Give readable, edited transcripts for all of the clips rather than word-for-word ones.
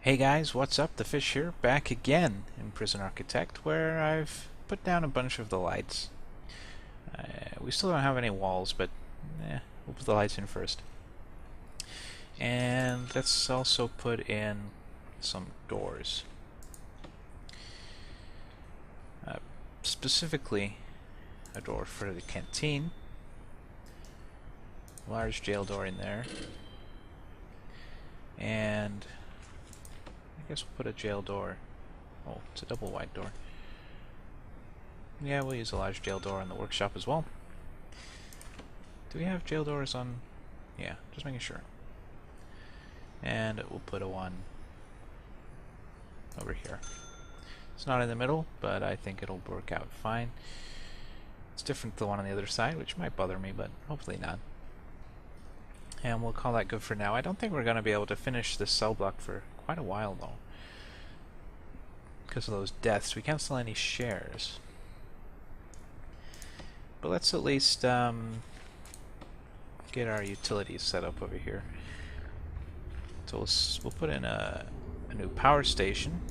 Hey guys, what's up? TheFish here, back again in Prison Architect, where I've put down a bunch of the lights. We still don't have any walls, but we'll put the lights in first. And let's also put in some doors. Specifically, a door for the canteen. Large jail door in there. And I guess we'll put a jail door. Oh, it's a double wide door. Yeah, we'll use a large jail door in the workshop as well. Do we have jail doors on? Yeah, just making sure. And we'll put a one over here. It's not in the middle, but I think it'll work out fine. It's different to the one on the other side, which might bother me, but hopefully not. And we'll call that good for now. I don't think we're going to be able to finish this cell block for quite a while, though. Because of those deaths. We can't sell any shares. But let's at least get our utilities set up over here. So we'll put in a new power station.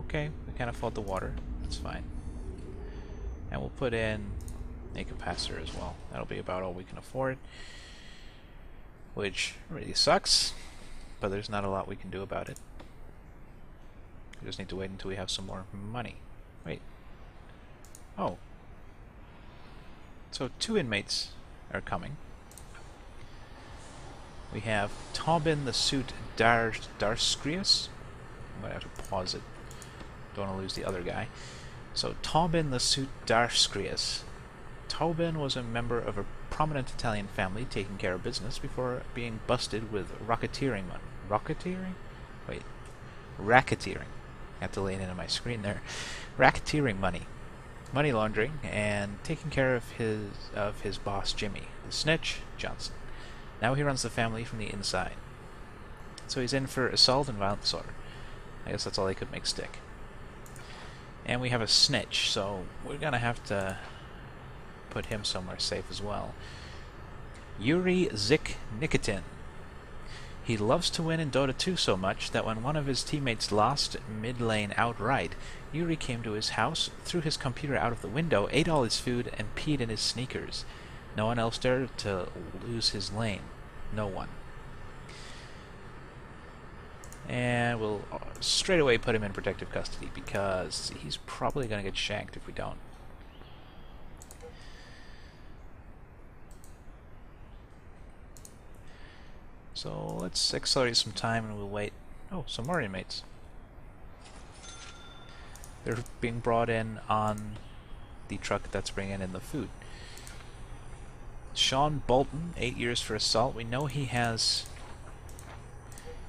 Okay, we can't afford the water. That's fine. And we'll put in a capacitor as well. That'll be about all we can afford. Which really sucks, but there's not a lot we can do about it. We just need to wait until we have some more money. Wait. Oh. So 2 inmates are coming. We have Tobin the Suit Darskrius. I'm going to have to pause it. Don't want to lose the other guy. So Tobin the Suit Darskrius. Tobin was a member of a prominent Italian family taking care of business before being busted with racketeering money. Racketeering? Wait. Racketeering. I have to lay it into my screen there. Racketeering money. Money laundering and taking care of his boss Jimmy, the snitch Johnson. Now he runs the family from the inside. So he's in for assault and violent disorder. I guess that's all they could make stick. And we have a snitch, so we're gonna have to put him somewhere safe as well. Yuri Zik Nikitin. He loves to win in Dota 2 so much that when one of his teammates lost mid-lane outright, Yuri came to his house, threw his computer out of the window, ate all his food, and peed in his sneakers. No one else dared to lose his lane. No one. And we'll straight away put him in protective custody because he's probably going to get shanked if we don't. So let's accelerate some time and we'll wait. Oh, some more inmates. They're being brought in on the truck that's bringing in the food. Sean Bolton, 8 years for assault. We know he has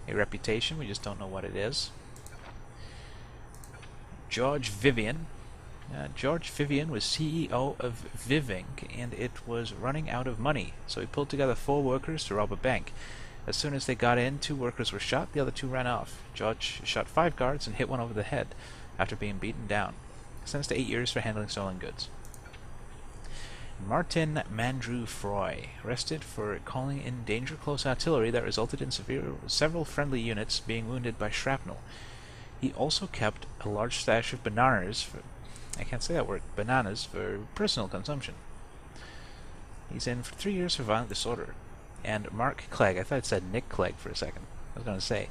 a reputation, we just don't know what it is. George Vivian. George Vivian was CEO of Vivink, and it was running out of money, so he pulled together 4 workers to rob a bank. As soon as they got in, 2 workers were shot, the other 2 ran off. George shot 5 guards and hit one over the head after being beaten down. Sentenced to 8 years for handling stolen goods. Martin Mandrew Froy, arrested for calling in danger close artillery that resulted in several friendly units being wounded by shrapnel. He also kept a large stash of bananas for personal consumption. He's in for 3 years for violent disorder. And Mark Clegg, I thought it said Nick Clegg for a second. I was going to say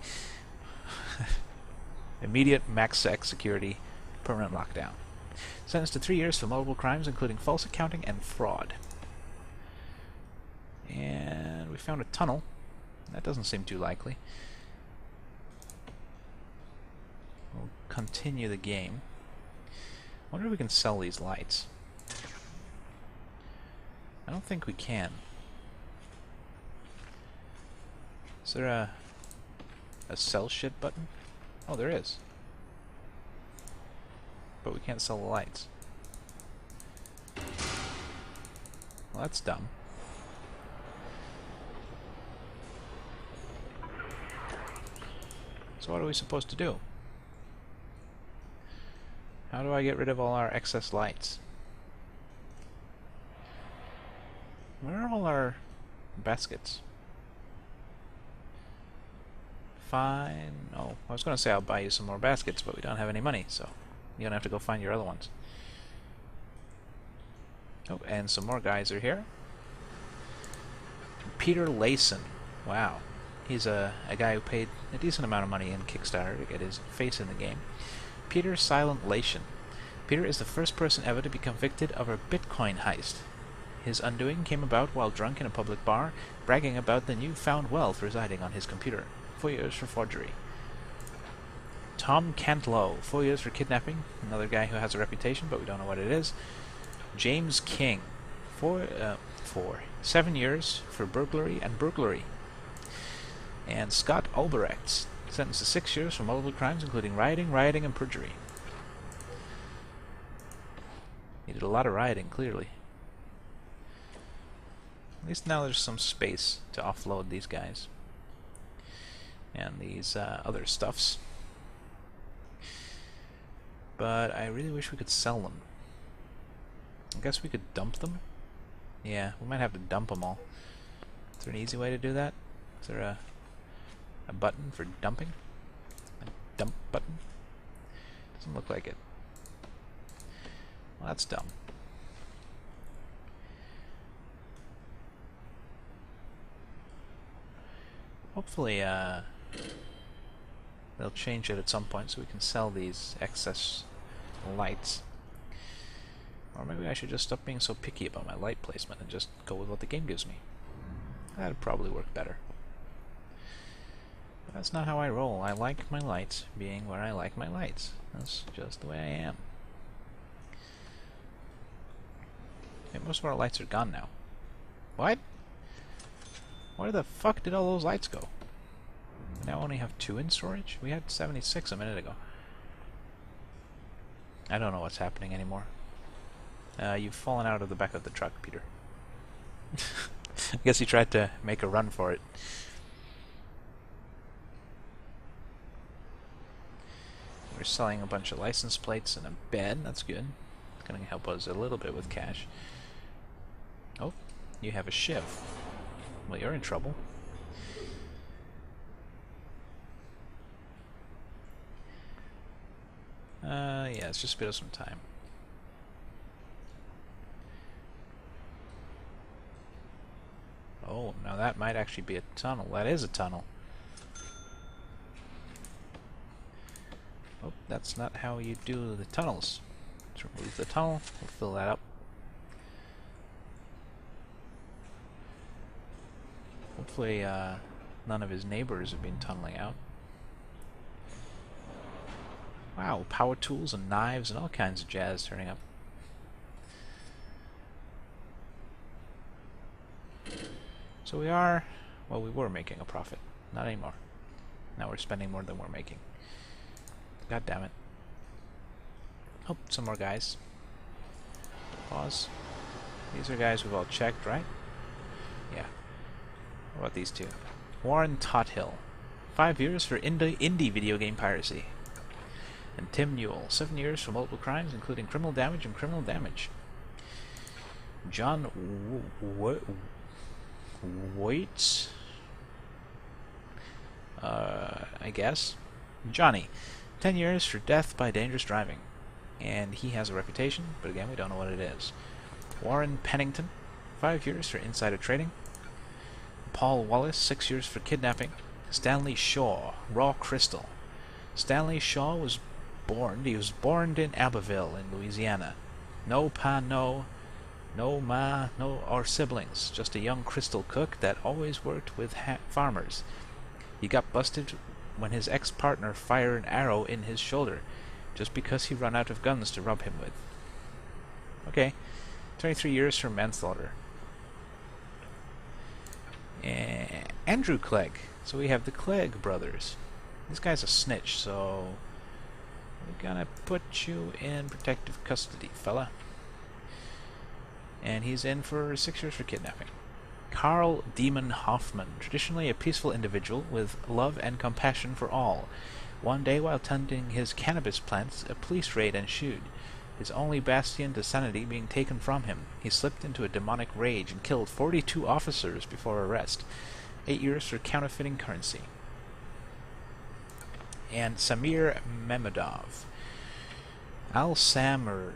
immediate max sec security, permanent lockdown. Sentenced to 3 years for multiple crimes, including false accounting and fraud. And we found a tunnel. That doesn't seem too likely. We'll continue the game. I wonder if we can sell these lights. I don't think we can. Is there a sell shit button? Oh, there is. But we can't sell the lights. Well, that's dumb. So what are we supposed to do? How do I get rid of all our excess lights? Where are all our baskets? fine. Oh, I was going to say I'll buy you some more baskets, but we don't have any money, so you're going to have to go find your other ones. Oh, and some more guys are here. Peter Layson. Wow. He's a guy who paid a decent amount of money in Kickstarter to get his face in the game. Peter Silent Layson. Peter is the first person ever to be convicted of a Bitcoin heist. His undoing came about while drunk in a public bar, bragging about the newfound wealth residing on his computer. 4 years for forgery. Tom Cantlow. 4 years for kidnapping. Another guy who has a reputation, but we don't know what it is. James King. 7 years for burglary and burglary. And Scott Albrecht. Sentenced to 6 years for multiple crimes, including rioting, and perjury. He did a lot of rioting, clearly. At least now there's some space to offload these guys. And these other stuffs. But I really wish we could sell them. I guess we could dump them? Yeah, we might have to dump them all. Is there an easy way to do that? Is there a button for dumping? A dump button? Doesn't look like it. Well, that's dumb. Hopefully, they'll change it at some point so we can sell these excess lights. Or maybe I should just stop being so picky about my light placement and just go with what the game gives me. That'd probably work better. But that's not how I roll. I like my lights being where I like my lights. That's just the way I am. Okay, most of our lights are gone now. What? Where the fuck did all those lights go? We now only have 2 in storage? We had 76 a minute ago. I don't know what's happening anymore. You've fallen out of the back of the truck, Peter. I guess he tried to make a run for it. We're selling a bunch of license plates and a bed. That's good. It's going to help us a little bit with cash. Oh, you have a shiv. Well, you're in trouble. Yeah, let's just speed up some time. Oh, now that might actually be a tunnel. That is a tunnel. Oh, that's not how you do the tunnels. Let's remove the tunnel. We'll fill that up. Hopefully, none of his neighbors have been tunneling out. Wow, power tools and knives and all kinds of jazz turning up. So we are, well, we were making a profit. Not anymore. Now we're spending more than we're making. God damn it. Oh, some more guys. Pause. These are guys we've all checked, right? Yeah. What about these two? Warren Tothill. 5 years for indie video game piracy. And Tim Newell. 7 years for multiple crimes, including criminal damage and criminal damage. John Waits? I guess. Johnny. 10 years for death by dangerous driving. And he has a reputation, but again, we don't know what it is. Warren Pennington. 5 years for insider trading. Paul Wallace. 6 years for kidnapping. Stanley Shaw. Raw Crystal. Stanley Shaw was born in Abbeville in Louisiana. No pa, no ma, no or siblings. Just a young crystal cook that always worked with farmers. He got busted when his ex-partner fired an arrow in his shoulder, just because he ran out of guns to rub him with. Okay, 23 years for manslaughter. And Andrew Clegg. So we have the Clegg brothers. This guy's a snitch, so we're gonna put you in protective custody, fella. And he's in for 6 years for kidnapping. Carl Demon Hoffman, traditionally a peaceful individual with love and compassion for all. One day, while tending his cannabis plants, a police raid ensued. His only bastion to sanity being taken from him, he slipped into a demonic rage and killed 42 officers before arrest. 8 years for counterfeiting currency. and Samir Memedov. Al Samr,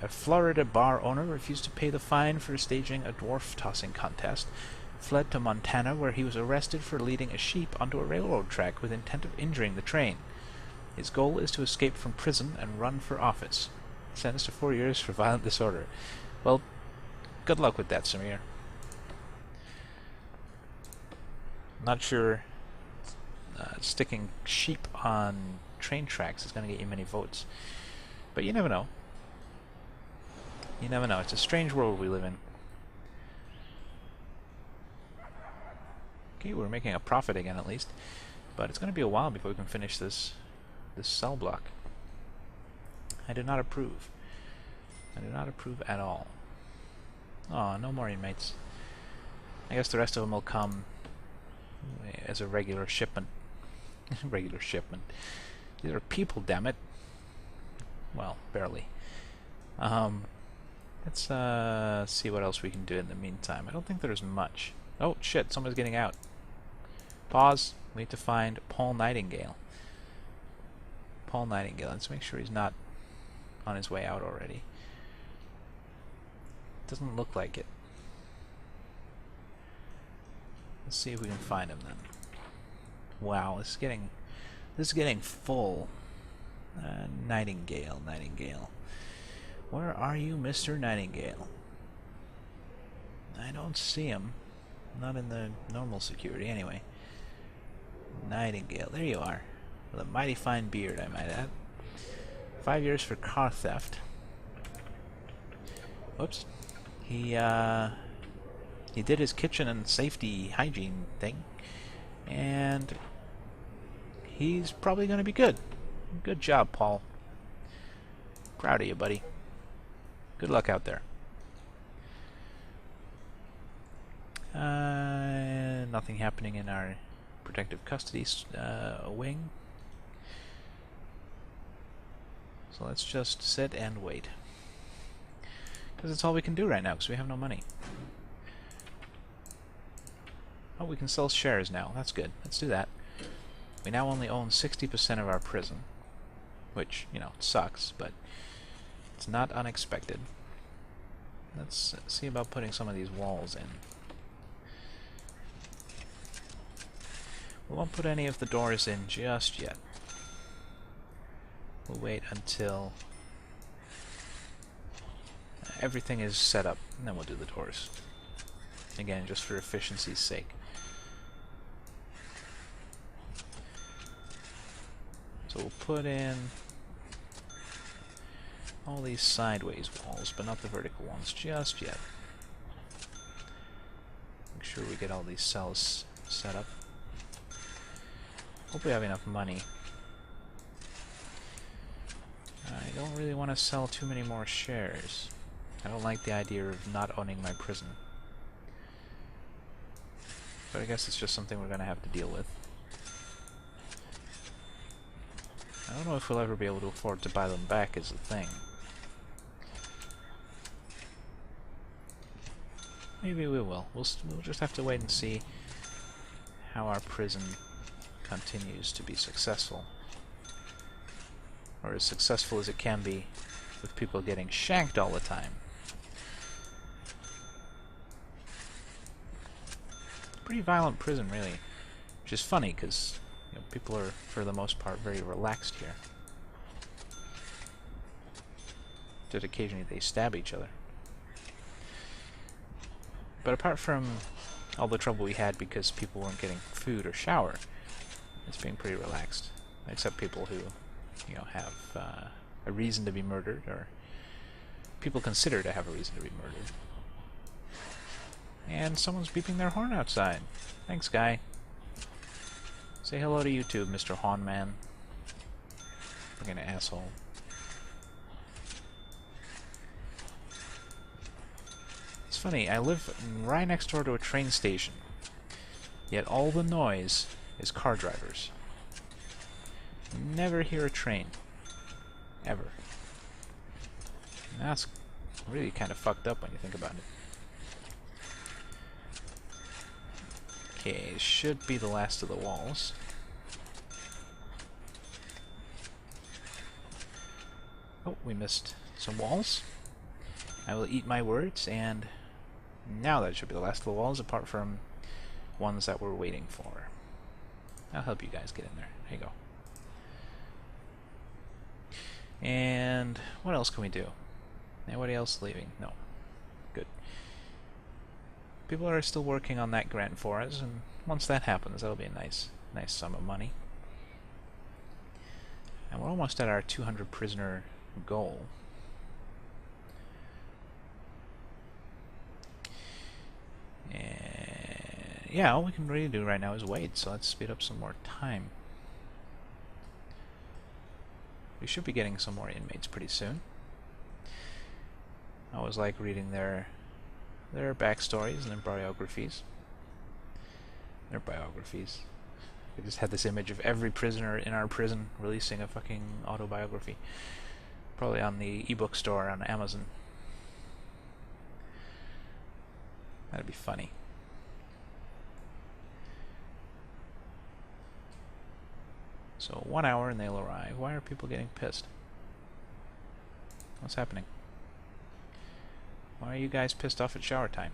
a Florida bar owner, refused to pay the fine for staging a dwarf tossing contest, fled to Montana where he was arrested for leading a sheep onto a railroad track with intent of injuring the train. His goal is to escape from prison and run for office. Sentenced to 4 years for violent disorder. Well, good luck with that, Samir. Not sure sticking sheep on train tracks is going to get you many votes. But you never know. You never know. It's a strange world we live in. Okay, we're making a profit again at least. But it's going to be a while before we can finish this cell block. I do not approve. I do not approve at all. Oh, no more inmates. I guess the rest of them will come as a regular shipment. Regular shipment. These are people, damn it. Well, barely. Let's see what else we can do in the meantime. I don't think there's much. Oh, shit, someone's getting out. Pause. We need to find Paul Nightingale. Paul Nightingale. Let's make sure he's not on his way out already. Doesn't look like it. Let's see if we can find him then. Wow, this is getting full. Nightingale. Where are you, Mr. Nightingale? I don't see him. Not in the normal security, anyway. Nightingale, there you are. With a mighty fine beard, I might add. 5 years for car theft. Whoops. He did his kitchen and safety hygiene thing. And he's probably going to be good. Good job, Paul. Proud of you, buddy. Good luck out there. Nothing happening in our protective custody wing. So let's just sit and wait. Because that's all we can do right now, because we have no money. Oh, we can sell shares now. That's good. Let's do that. We now only own 60% of our prison. Which, you know, sucks, but it's not unexpected. Let's see about putting some of these walls in. We won't put any of the doors in just yet. We'll wait until everything is set up, and then we'll do the doors. Again, just for efficiency's sake. So we'll put in all these sideways walls, but not the vertical ones just yet. Make sure we get all these cells set up. Hope we have enough money. I don't really want to sell too many more shares. I don't like the idea of not owning my prison. But I guess it's just something we're going to have to deal with. I don't know if we'll ever be able to afford to buy them back is the thing. Maybe we will. We'll just have to wait and see how our prison continues to be successful. Or as successful as it can be with people getting shanked all the time. Pretty violent prison, really. Which is funny, because you know, people are, for the most part, very relaxed here. Just occasionally they stab each other. But apart from all the trouble we had because people weren't getting food or shower, it's being pretty relaxed. Except people who, you know, have a reason to be murdered, or people consider to have a reason to be murdered. And someone's beeping their horn outside. Thanks, guy. Say hello to YouTube, Mr. Horn Man. Fucking asshole. It's funny, I live right next door to a train station, yet all the noise is car drivers. Never hear a train. Ever. And that's really kind of fucked up when you think about it. Okay, should be the last of the walls. we missed some walls. I will eat my words, and now that should be the last of the walls, apart from ones that we're waiting for. I'll help you guys get in there. There you go. And what else can we do? Anybody else leaving? No. Good. People are still working on that grant for us, and once that happens, that'll be a nice sum of money. And we're almost at our 200 prisoner goal. And yeah, all we can really do right now is wait, so let's speed up some more time. We should be getting some more inmates pretty soon. I always like reading their backstories and their biographies. I just had this image of every prisoner in our prison releasing a fucking autobiography. Probably on the ebook store on Amazon. That'd be funny. So 1 hour and they'll arrive. Why are people getting pissed? What's happening? Why are you guys pissed off at shower time?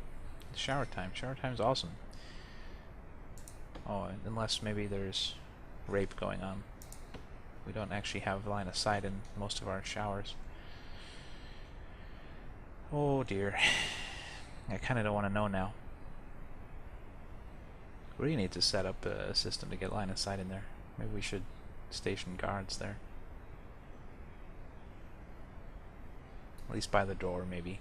It's shower time. Shower time's awesome. Oh, unless maybe there's rape going on. We don't actually have line of sight in most of our showers. Oh dear. I kind of don't want to know now. We really need to set up a system to get line of sight in there. Maybe we should station guards there. At least by the door, maybe.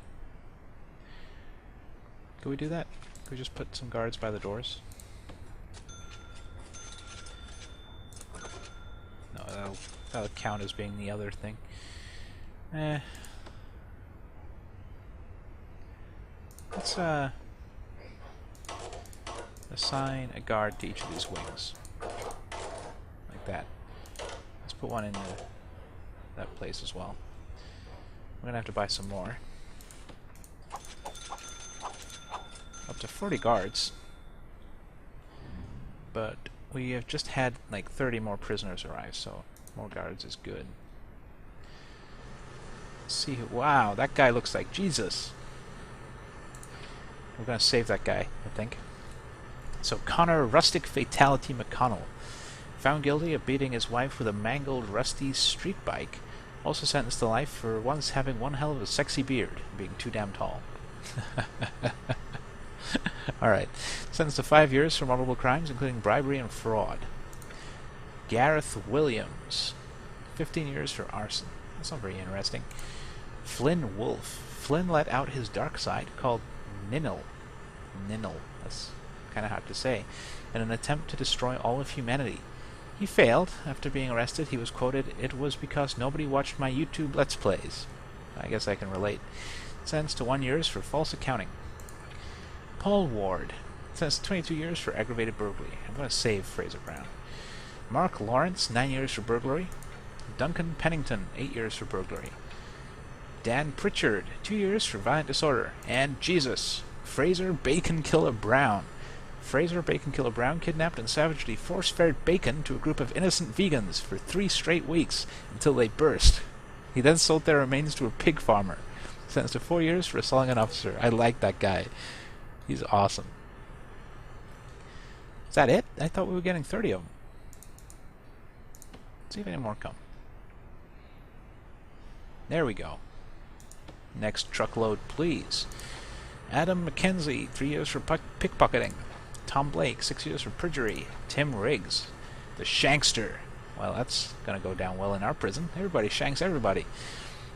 Could we do that? Could we just put some guards by the doors? No, that'll count as being the other thing. Let's assign a guard to each of these wings. Like that. Let's put one in that place as well. We're gonna have to buy some more. Up to 40 guards. But we have just had like 30 more prisoners arrive, so more guards is good. Let's see who. Wow, that guy looks like Jesus. We're gonna save that guy, I think. So Connor Rustic Fatality McConnell, found guilty of beating his wife with a mangled rusty street bike, also sentenced to life for once having one hell of a sexy beard, being too damn tall. Alright. Sentenced to 5 years for multiple crimes, including bribery and fraud. Gareth Williams, 15 years for arson. That's not very interesting. Flynn Wolf. Flynn let out his dark side, called Ninil. That's kind of hard to say. In an attempt to destroy all of humanity. He failed. After being arrested, he was quoted, "It was because nobody watched my YouTube Let's Plays." I guess I can relate. Sentenced to 1 year for false accounting. Paul Ward. Sentenced to 22 years for aggravated burglary. I'm going to save Fraser Brown. Mark Lawrence, 9 years for burglary. Duncan Pennington, 8 years for burglary. Dan Pritchard, 2 years for violent disorder. And Jesus, Fraser Bacon Killer Brown. Fraser Bacon Killer Brown kidnapped and savagely force-fed bacon to a group of innocent vegans for 3 straight weeks until they burst. He then sold their remains to a pig farmer. Sentenced to 4 years for assaulting an officer. I like that guy. He's awesome. Is that it? I thought we were getting 30 of them. Let's see if any more come. There we go. Next truckload, please. Adam McKenzie, 3 years for pickpocketing. Tom Blake, 6 years for perjury. Tim Riggs, the Shankster. Well, that's gonna go down well in our prison. Everybody shanks everybody.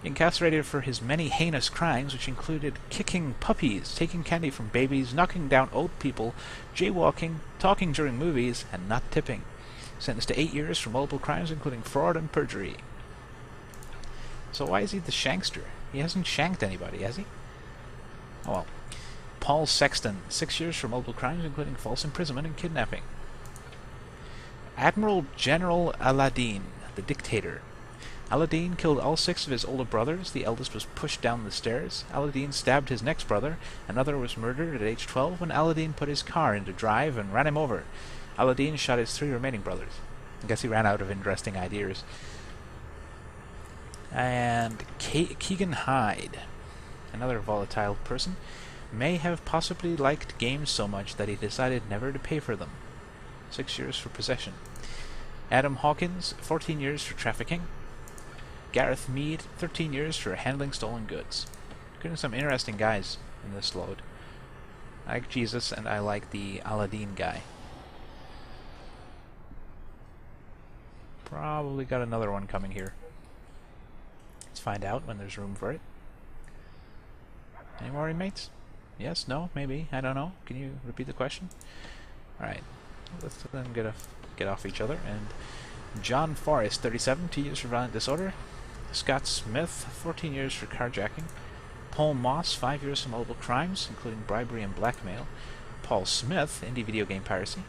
Incarcerated for his many heinous crimes, which included kicking puppies, taking candy from babies, knocking down old people, jaywalking, talking during movies, and not tipping. Sentenced to 8 years for multiple crimes, including fraud and perjury. So why is he the Shankster? He hasn't shanked anybody, has he? Oh well. Paul Sexton, 6 years for multiple crimes, including false imprisonment and kidnapping. Admiral General Aladdin, the Dictator. Aladdin killed all 6 of his older brothers. The eldest was pushed down the stairs. Aladdin stabbed his next brother. Another was murdered at age 12 when Aladdin put his car into drive and ran him over. Aladdin shot his 3 remaining brothers. I guess he ran out of interesting ideas. And Keegan Hyde, another volatile person, may have possibly liked games so much that he decided never to pay for them. 6 years for possession. Adam Hawkins, 14 years for trafficking. Gareth Mead, 13 years for handling stolen goods. Getting some interesting guys in this load. I like Jesus, and I like the Aladdin guy. Probably got another one coming here. Let's find out when there's room for it. Any more inmates? Yes? No? Maybe? I don't know. Can you repeat the question? Alright. Let's let them get off each other. And John Forrest, 37, 2 years for violent disorder. Scott Smith, 14 years for carjacking. Paul Moss, 5 years for multiple crimes, including bribery and blackmail. Paul Smith, indie video game piracy.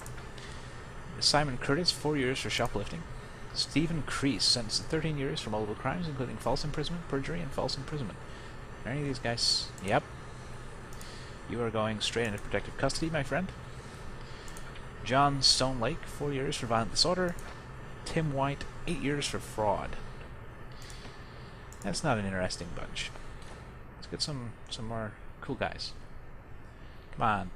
Simon Curtis, 4 years for shoplifting. Stephen Crease, sentenced to 13 years for multiple crimes, including false imprisonment, perjury, and false imprisonment. Are any of these guys? Yep. You are going straight into protective custody, my friend. John Stone Lake, 4 years for violent disorder. Tim White, 8 years for fraud. That's not an interesting bunch. Let's get some more cool guys. Come on.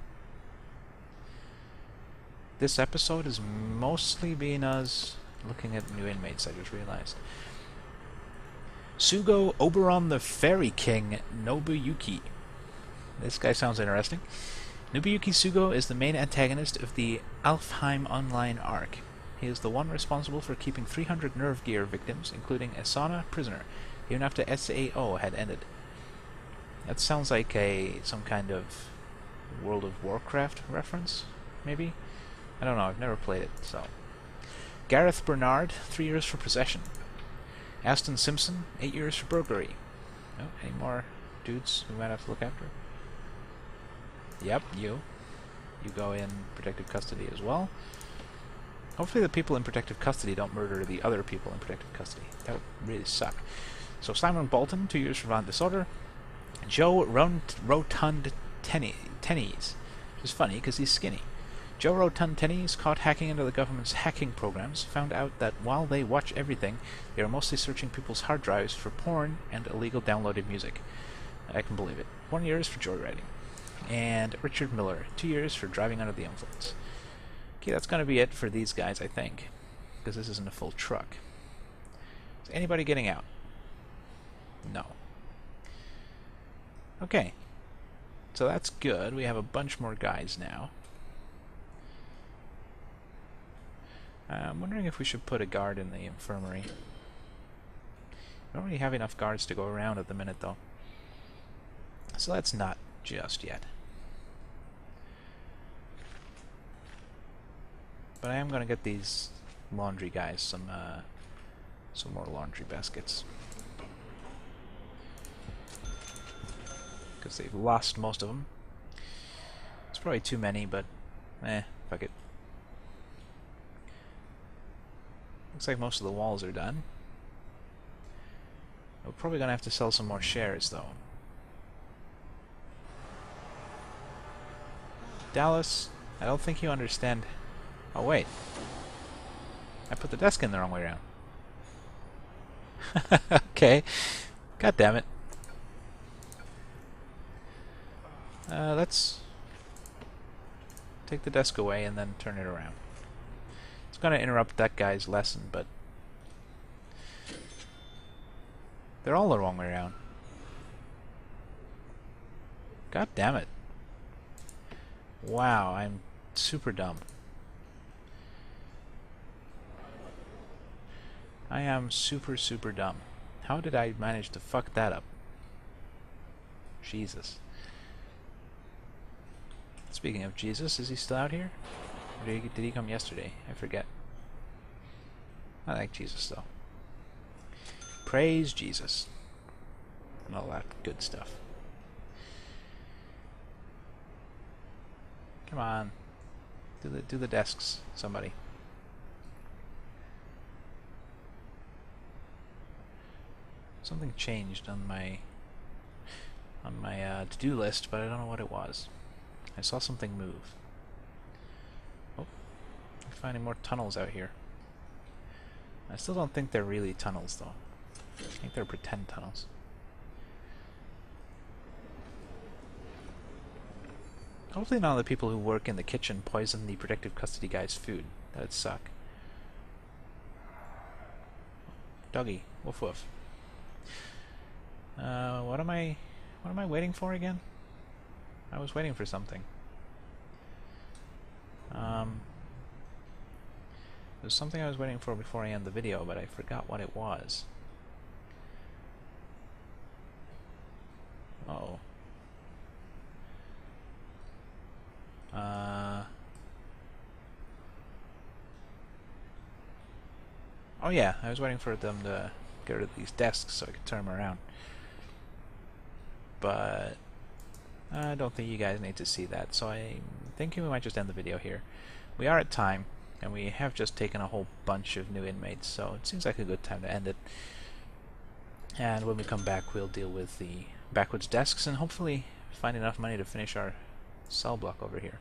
This episode is mostly being us looking at new inmates, I just realized. Sugo Oberon the Fairy King Nobuyuki. This guy sounds interesting. Nobuyuki Sugo is the main antagonist of the Alfheim Online arc. He is the one responsible for keeping 300 nerve gear victims, including Asana, prisoner, even after SAO had ended. That sounds like some kind of World of Warcraft reference, maybe? I don't know, I've never played it, so... Gareth Bernard, 3 years for possession. Aston Simpson, 8 years for burglary. Oh, any more dudes we might have to look after? Yep, you. You go in protective custody as well. Hopefully the people in protective custody don't murder the other people in protective custody. That would really suck. So Simon Bolton, 2 years for violent disorder. Joe Rotund Tennies, which is funny because he's skinny. Joe Rotund Tennies, caught hacking into the government's hacking programs, found out that while they watch everything, they are mostly searching people's hard drives for porn and illegal downloaded music. I can believe it. 1 year for joyriding. And Richard Miller, 2 years for driving under the influence. Okay, that's going to be it for these guys, I think, because this isn't a full truck. Is anybody getting out? No. Okay. So that's good. We have a bunch more guys now. I'm wondering if we should put a guard in the infirmary. We don't really have enough guards to go around at the minute, though. So that's not just yet. But I am going to get these laundry guys some more laundry baskets. Because they've lost most of them. It's probably too many, but fuck it. Looks like most of the walls are done. We're probably going to have to sell some more shares, though. Dallas, I don't think you understand. Oh, wait. I put the desk in the wrong way around. Okay. God damn it. Let's take the desk away and then turn it around. It's going to interrupt that guy's lesson, but they're all the wrong way around. God damn it. Wow, I'm super dumb. I am super, super dumb. How did I manage to fuck that up? Jesus. Speaking of Jesus, is he still out here? Or did he come yesterday? I forget. I like Jesus, though. Praise Jesus. And all that good stuff. Come on. Do the desks, somebody. Something changed on my to-do list, but I don't know what it was. I saw something move. Oh, I'm finding more tunnels out here. I still don't think they're really tunnels, though. I think they're pretend tunnels. Hopefully none of the people who work in the kitchen poison the protective custody guy's food. That'd suck. Doggy, woof woof. What am I waiting for again? I was waiting for something. There's something I was waiting for before I end the video, but I forgot what it was. Uh-oh. Oh yeah, I was waiting for them to get rid of these desks so I could turn them around. But I don't think you guys need to see that, so I'm thinking we might just end the video here. We are at time, and we have just taken a whole bunch of new inmates, so it seems like a good time to end it. And when we come back, we'll deal with the backwards desks and hopefully find enough money to finish our cell block over here.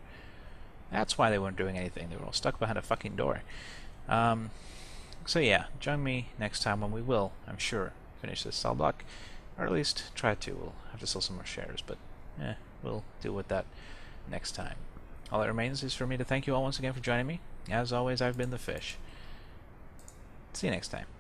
That's why they weren't doing anything. They were all stuck behind a fucking door. So yeah, join me next time when we will, I'm sure, finish this cell block. Or at least try to. We'll have to sell some more shares, but we'll deal with that next time. All that remains is for me to thank you all once again for joining me. As always, I've been TheFish. See you next time.